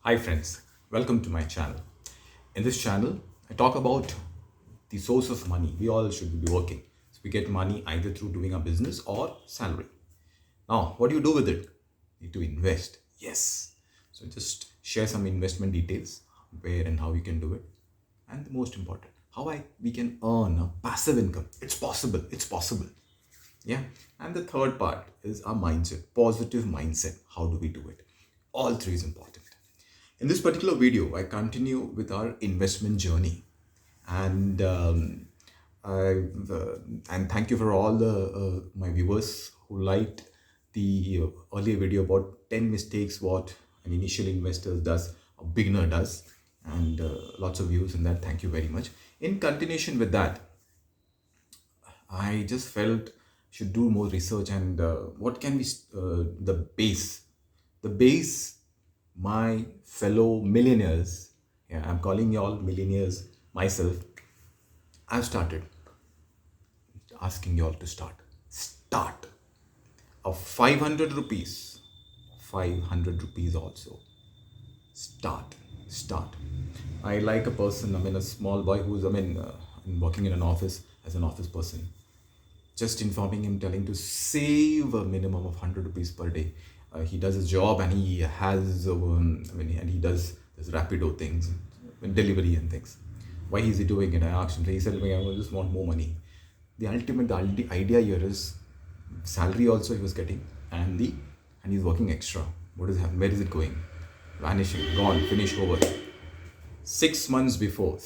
Hi friends, welcome to my channel. In this channel, I talk about the source of money. We all should be working. So we get money either through doing a business or salary. Now, what do you do with it? You need to invest. Yes. So just share some investment details, where and how you can do it. And the most important, how we can earn a passive income. It's possible. It's possible. Yeah. And the third part is our mindset, positive mindset. How do we do it? All three is important. In this particular video, I continue with our investment journey, and and thank you for all the my viewers who liked the earlier video about 10 mistakes what an initial investor does, a beginner does, and lots of views in that. Thank you very much. In continuation with that, I just felt should do more research and what can be the base, my fellow millionaires. Yeah, I'm calling you all millionaires myself. I've started asking you all to start of 500 rupees, 500 rupees also. Start. I like a person. I mean, a small boy who's working in an office as an office person, just informing him, telling to save a minimum of 100 rupees per day. He does his job and he has, and he does this rapido things, delivery and things. Why is he doing it? I asked him. He said, I just want more money. The idea here is salary also he was getting, and he's working extra. What is happening? Where is it going? Vanishing, gone, finish, over. 6 months before,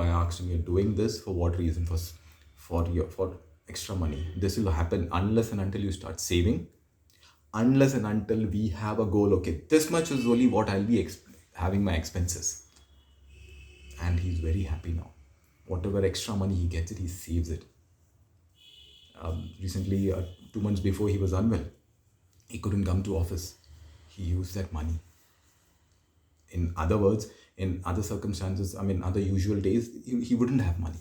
I asked him, you're doing this for what reason? For extra money. This will happen unless and until you start saving, unless and until we have a goal. Okay, this much is only what I'll be having my expenses. And he's very happy now. Whatever extra money he gets, he saves it. Recently, 2 months before, he was unwell. He couldn't come to office. He used that money. In other words, in other circumstances, other usual days, he wouldn't have money.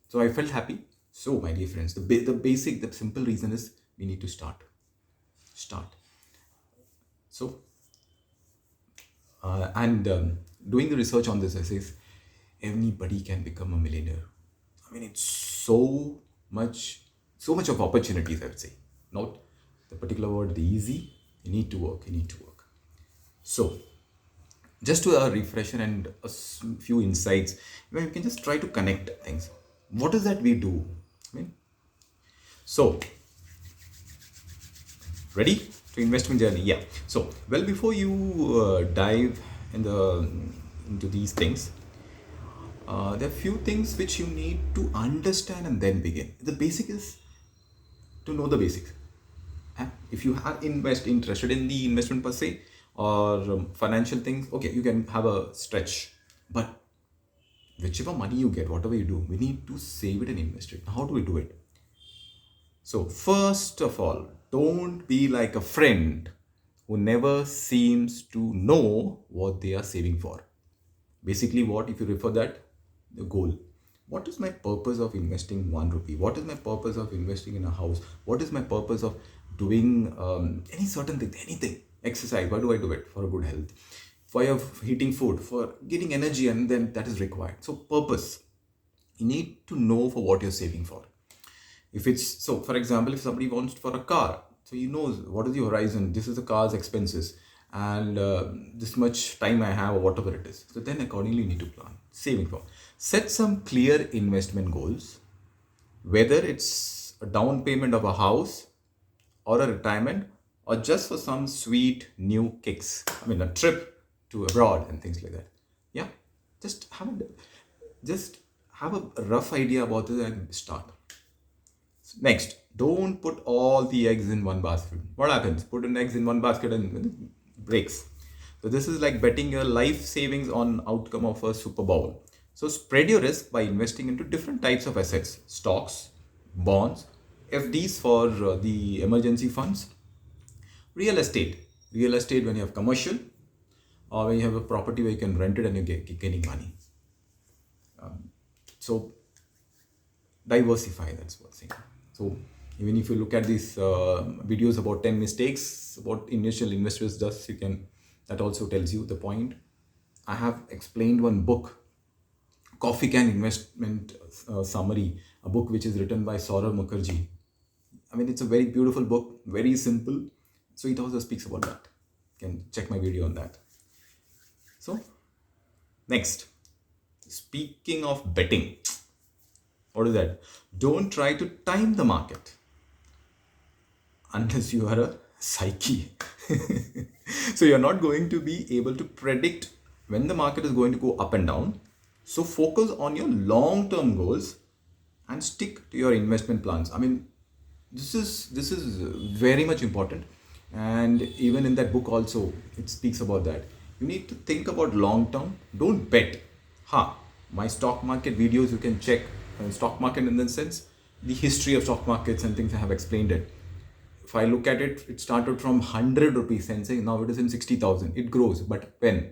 So I felt happy. So, my dear friends, the simple reason is we need to start. So, doing the research on this, I says anybody can become a millionaire. It's so much of opportunities. I would say, not the particular word, the easy. You need to work. So, just to a refresher and a few insights, we can just try to connect things. What is that we do? So, ready to investment journey? Yeah. So, well, before you dive into these things, there are few things which you need to understand and then begin. The basic is to know the basics. If you are interested in the investment per se or financial things, okay, you can have a stretch. But whichever money you get, whatever you do, we need to save it and invest it. How do we do it? So first of all, don't be like a friend who never seems to know what they are saving for. Basically, what if you refer that the goal? What is my purpose of investing 1 rupee? What is my purpose of investing in a house? What is my purpose of doing any certain thing, anything? Exercise. Why do I do it? For a good health, for your eating food, for getting energy, and then that is required. So purpose. You need to know for what you're saving for. For example, if somebody wants for a car, so he knows what is the horizon. This is the car's expenses, and this much time I have, or whatever it is. So then accordingly you need to plan saving for. Set some clear investment goals, whether it's a down payment of a house or a retirement or just for some sweet new kicks. A trip to abroad and things like that. Yeah, just have a rough idea about it and start. Next, don't put all the eggs in one basket. What happens? Put an eggs in one basket and it breaks. So this is like betting your life savings on outcome of a Super Bowl. So spread your risk by investing into different types of assets: stocks, bonds, FDs for the emergency funds, real estate. Real estate when you have commercial, or when you have a property where you can rent it and you get getting money. So diversify. That's what's saying. So even if you look at these videos about 10 mistakes about initial investors does, you can That also tells you the point. I have explained one book, Coffee Can Investment Summary, a book which is written by Saurav Mukherjee. I mean, it's a very beautiful book, very simple. So it also speaks about that. You can check my video on that. So, next, speaking of betting, what is that? Don't try to time the market unless you are a psyche. So you're not going to be able to predict when the market is going to go up and down. So focus on your long-term goals and stick to your investment plans. I mean, this is very much important, and even in that book also it speaks about that. You need to think about long term. Don't bet. My stock market videos you can check. Stock market in the sense, the history of stock markets and things, I have explained it. If I look at it, it started from 100 rupees and say now it is in 60,000. It grows, but when?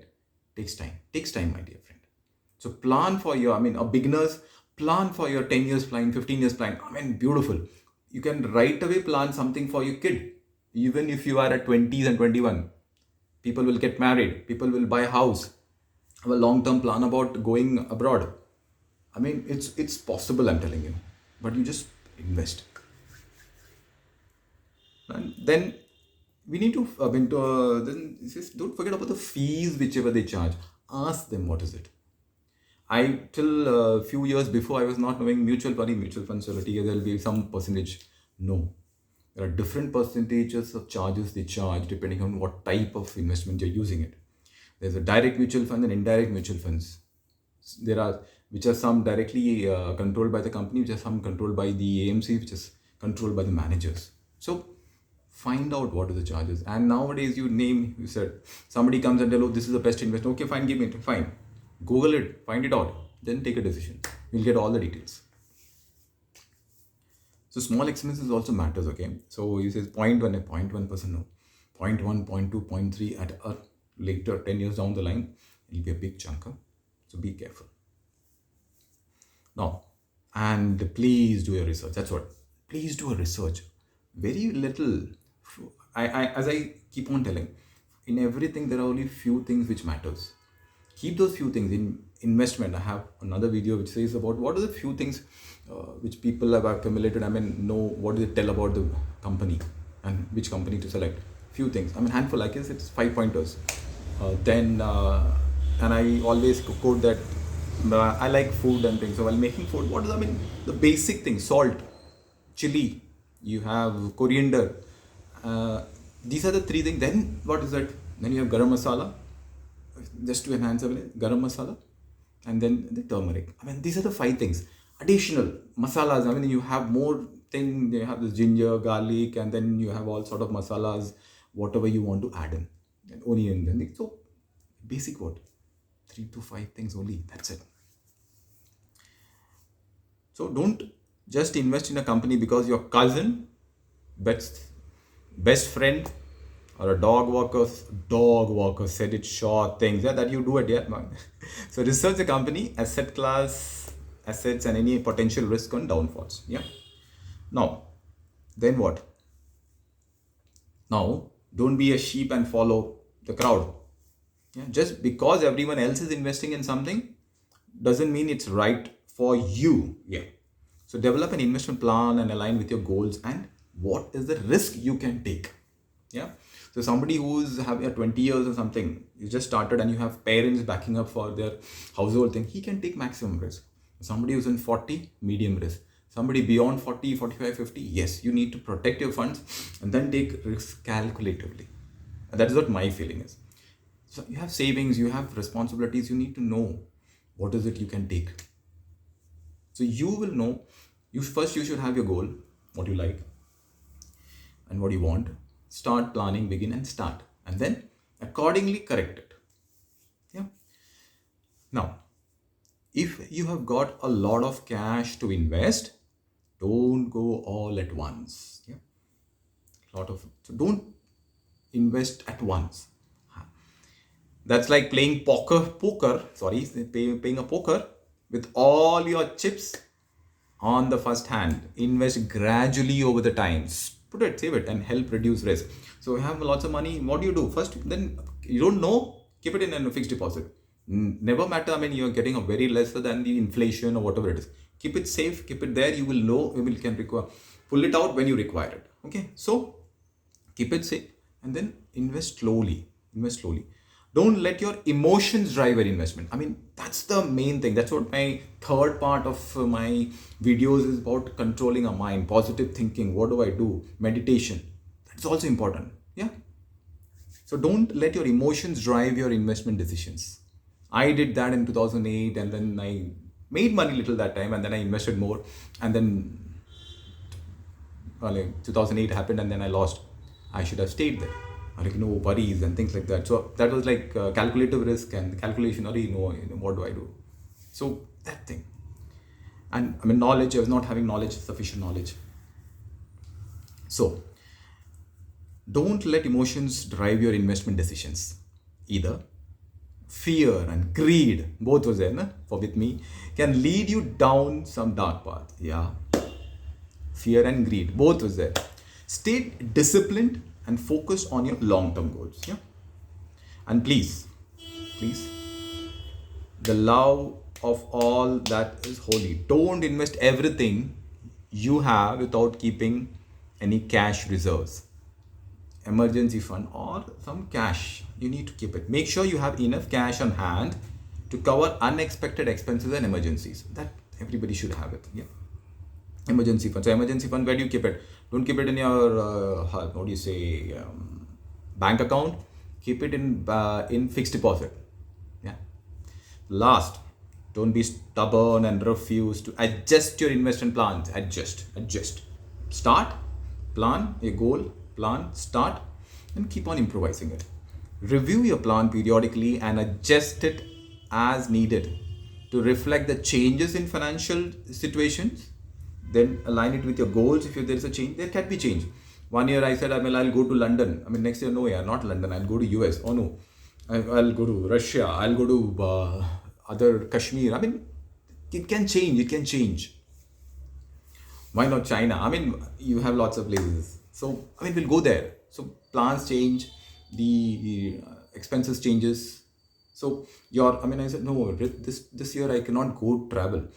Takes time, my dear friend. So plan for your, I mean, a beginner's plan for your 10 years plan, 15 years plan. I mean, beautiful. You can right away plan something for your kid. Even if you are at 20s and 21, people will get married, people will buy a house, have a long-term plan about going abroad. I mean, it's possible, I'm telling you. But you just invest. And then we need to, then don't forget about the fees, whichever they charge. Ask them what is it. Till a few years before, I was not knowing mutual funds, so there will be some percentage. No. There are different percentages of charges they charge depending on what type of investment you're using it. There's a direct mutual fund and indirect mutual funds. There are, which are some directly controlled by the company, which are some controlled by the AMC, which is controlled by the managers. So find out what are the charges. And nowadays you said, somebody comes and tell, oh, this is the best investment. Okay, fine, give me it. Fine. Google it, find it out, then take a decision. You'll get all the details. So small expenses also matters, okay? So he says 0.1%, no. 0.1, 0.2, 0.3 at a later 10 years down the line, it'll be a big chunk. So be careful. Now, and please do your research. That's what. Please do a research. Very little. As I keep on telling, in everything there are only few things which matters. Keep those few things. In investment, I have another video which says about what are the few things which people have accumulated. I mean, know what do they tell about the company and which company to select. Few things. I mean, handful. I guess it's 5 pointers. And I always quote that I like food and things. So while making food, what is, I mean, the basic things: salt, chili, you have coriander. These are the 3 things. Then what is that? Then you have garam masala, just to enhance a garam masala, and then the turmeric. I mean, these are the 5 things. Additional masalas. I mean, you have more thing. You have this ginger, garlic, and then you have all sort of masalas, whatever you want to add in, and onion. Then so basic what? 3 to 5 things only. That's it. So don't just invest in a company because your cousin, best friend, or a dog walker said it. Sure things, yeah, that you do it, yeah, man. So research the company, asset class, assets, and any potential risk on downfalls. Yeah. Now, then what? Now, don't be a sheep and follow the crowd. Yeah. Just because everyone else is investing in something doesn't mean it's right for you. Yeah. So develop an investment plan and align with your goals and what is the risk you can take. Yeah. So somebody who's having 20 years or something, you just started and you have parents backing up for their household thing, he can take maximum risk. Somebody who's in 40, medium risk. Somebody beyond 40, 45, 50, yes, you need to protect your funds and then take risks calculatively. And that is what my feeling is. So you have savings, you have responsibilities, you need to know what is it you can take. So you will know, you should have your goal, what you like and what you want. Start planning, begin and start. And then accordingly correct it. Yeah. Now, if you have got a lot of cash to invest, don't go all at once. Yeah. So don't invest at once. That's like playing playing a poker with all your chips on the first hand. Invest gradually over the time. Put it, save it, and help reduce risk. So you have lots of money. What do you do? First, then You don't know, keep it in a fixed deposit. Never matter, I mean, you're getting a very lesser than the inflation or whatever it is. Keep it safe, keep it there. You will know, you will can require, pull it out when you require it. Okay, so keep it safe and then invest slowly. Invest slowly. Don't let your emotions drive your investment. I mean, that's the main thing. That's what my third part of my videos is about: controlling our mind, positive thinking. What do I do? Meditation. That's also important. Yeah. So don't let your emotions drive your investment decisions. I did that in 2008, and then I made money little that time, and then I invested more, and then like 2008 happened, and then I lost. I should have stayed there. Like, no worries and things like that. So that was like calculative risk and calculation. Or what do I do? So that thing. And I mean, knowledge. I was not having knowledge, sufficient knowledge. So don't let emotions drive your investment decisions either. Fear and greed, both was there, na? For with me, can lead you down some dark path. Yeah. Fear and greed, both was there. Stay disciplined and focus on your long-term goals. Yeah. And please, the love of all that is holy. Don't invest everything you have without keeping any cash reserves, emergency fund, or some cash. You need to keep it. Make sure you have enough cash on hand to cover unexpected expenses and emergencies. That everybody should have it. Yeah. Emergency fund. So emergency fund, where do you keep it? Don't keep it in your what do you say, bank account. Keep it in fixed deposit. Yeah. Last, don't be stubborn and refuse to adjust your investment plans. Adjust. Start, plan a goal, plan, start, and keep on improvising it. Review your plan periodically and adjust it as needed to reflect the changes in financial situations. Then align it with your goals. If there is a change, there can be change. 1 year I said, I'll go to London. I mean, next year, no, yeah, not London. I'll go to US. Oh no, I'll go to Russia. I'll go to other Kashmir. I mean, it can change. It can change. Why not China? I mean, you have lots of places. So, I mean, we'll go there. So plans change, the expenses changes. So I said, no, this year I cannot go travel.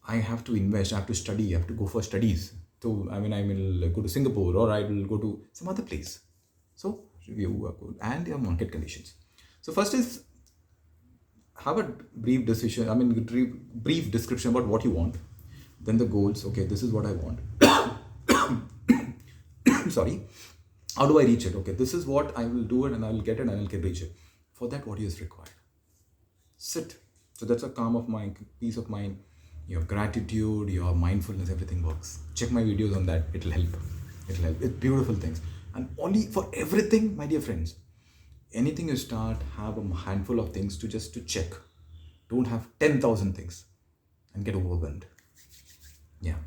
I have to invest, I have to study, I have to go for studies. So, I will go to Singapore, or I will go to some other place. So, review and your market conditions. So, first is have a brief decision, brief description about what you want. Then the goals. Okay, this is what I want. Sorry. How do I reach it? Okay, this is what I will do it, and I will get it, and I will reach it. For that, what is required? Sit. So that's a calm of mind, peace of mind. Your gratitude, your mindfulness, everything works. Check my videos on that. It'll help. It's beautiful things. And only for everything, my dear friends, anything you start, have a handful of things to check. Don't have 10,000 things and get overwhelmed. Yeah.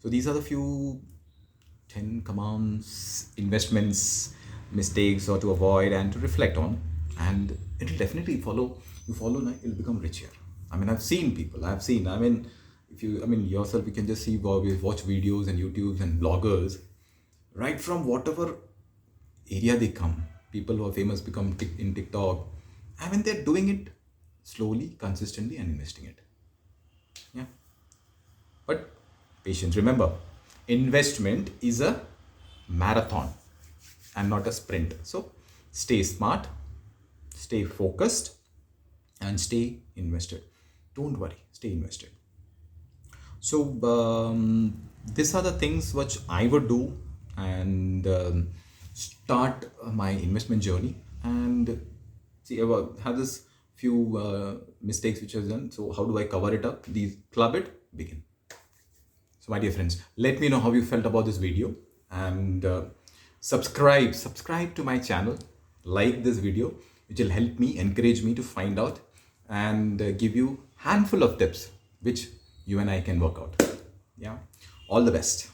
So these are the few 10 commands, investments, mistakes, or to avoid and to reflect on. And it'll definitely follow. You follow, you'll become richer. I've seen people. If you, yourself, you can just see, watch videos and YouTubes and bloggers, right from whatever area they come. People who are famous become in TikTok. They're doing it slowly, consistently, and investing it. Yeah. But patience. Remember, investment is a marathon and not a sprint. So stay smart, stay focused, and stay invested. Don't worry, stay invested. So these are the things which I would do, and start my investment journey. And see, I have this few mistakes which I've done. So how do I cover it up? Club it, begin. So my dear friends, let me know how you felt about this video, and subscribe to my channel, like this video, which will help me, encourage me to find out and give you handful of tips which you and I can work out. Yeah. All the best.